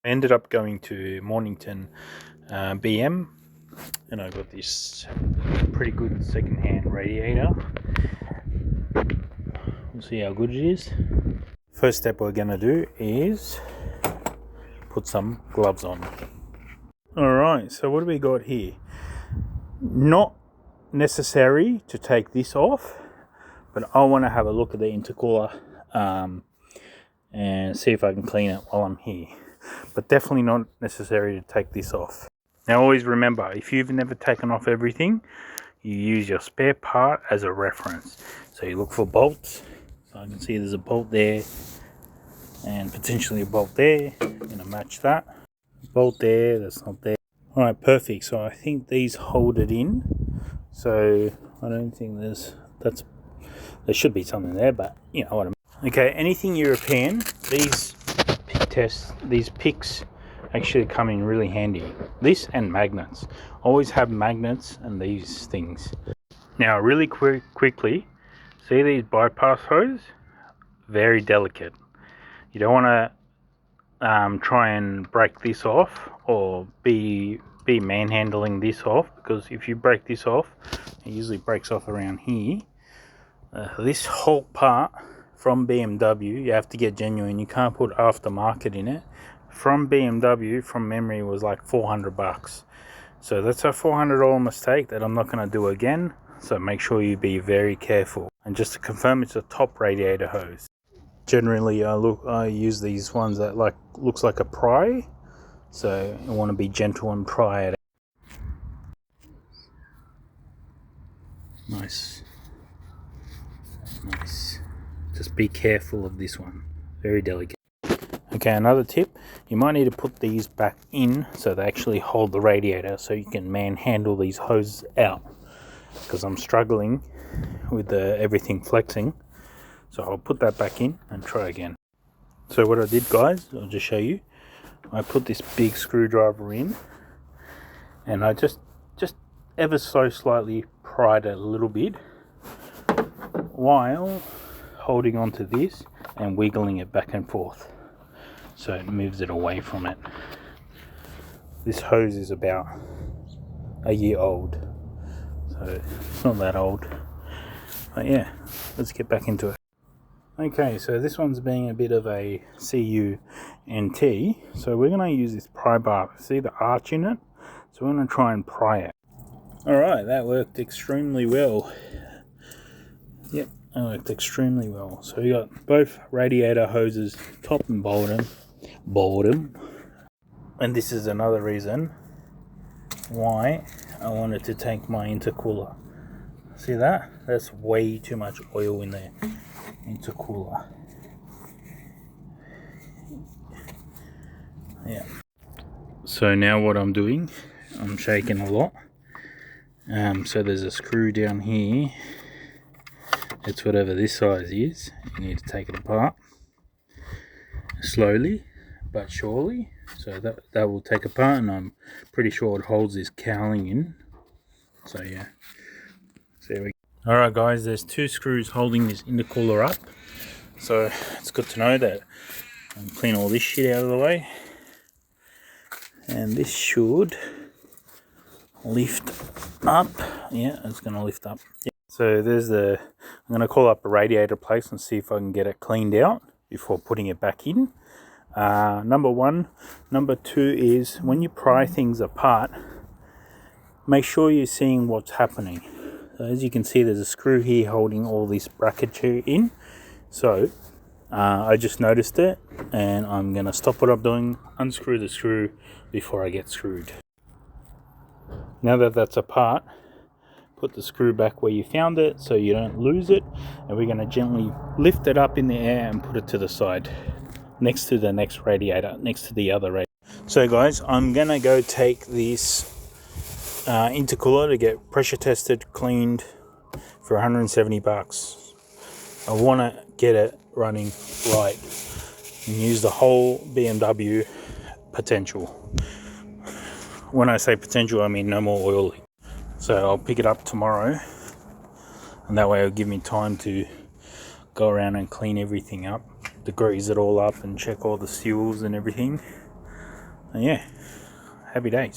I ended up going to Mornington BM, and I got this pretty good second-hand radiator. We'll see how good it is. First step we're gonna do is put some gloves on. Alright, so what do we got here? Not necessary to take this off, but I want to have a look at the intercooler and see if I can clean it while I'm here. But definitely not necessary to take this off. Now always remember, if you've never taken off everything, you use your spare part as a reference. So you look for bolts. So I can see there's a bolt there and potentially a bolt there. I'm going to match that. Bolt there, that's not there. Alright, perfect. So I think these hold it in. So I don't think there should be something there, but you know what I mean. Okay, anything European, these picks actually come in really handy. This and magnets. Always have magnets and these things. Now really quickly, see these bypass hose? Very delicate. You don't want to try and break this off or be manhandling this off, because if you break this off, it usually breaks off around here. This whole part from BMW, you have to get genuine. You can't put aftermarket in it. From BMW, from memory, was like 400 bucks. So that's a $400 mistake that I'm not going to do again. So make sure you be very careful. And just to confirm, it's a top radiator hose. Generally, I use these ones that looks like a pry. So I want to be gentle and pry it. Nice. Just be careful of this one. Very delicate. Okay, another tip. You might need to put these back in so they actually hold the radiator, so you can manhandle these hoses out. Because I'm struggling with everything flexing. So I'll put that back in and try again. So what I did, guys, I'll just show you. I put this big screwdriver in, and I just ever so slightly pried it a little bit while holding onto this and wiggling it back and forth, so it moves it away from it. This hose is about a year old, so it's not that old, but yeah, let's get back into it. Okay, so this one's being a bit of a CUNT, so we're going to use this pry bar. See the arch in it? So we're going to try and pry it. Alright, that worked extremely well. Yep, that worked extremely well. So we got both radiator hoses, top and bottom. And this is another reason why I wanted to take my intercooler. See that? That's way too much oil in there. Intercooler. Yeah. So now what I'm doing, I'm shaking a lot. So there's a screw down here. It's whatever this size is. You need to take it apart slowly but surely. So that will take apart, and I'm pretty sure it holds this cowling in. So yeah. So there we go. Alright guys, there's two screws holding this intercooler up. So it's good to know that I can clean all this shit out of the way. And this should lift up. Yeah, it's going to lift up. Yeah. So there's I'm going to call up a radiator place and see if I can get it cleaned out before putting it back in. Number one. Number two is, when you pry things apart, make sure you're seeing what's happening. So as you can see, there's a screw here holding all this bracketry in. So I just noticed it, and I'm going to stop what I'm doing, unscrew the screw before I get screwed. Now that that's apart, put the screw back where you found it so you don't lose it, and we're going to gently lift it up in the air and put it to the side next to the next radiator, next to the other radiator. So guys, I'm going to go take this intercooler to get pressure tested, cleaned for 170 bucks. I want to get it running right and use the whole BMW potential. When I say potential, I mean no more oil. So I'll pick it up tomorrow, and that way it'll give me time to go around and clean everything up, to grease it all up and check all the seals and everything. And yeah, happy days.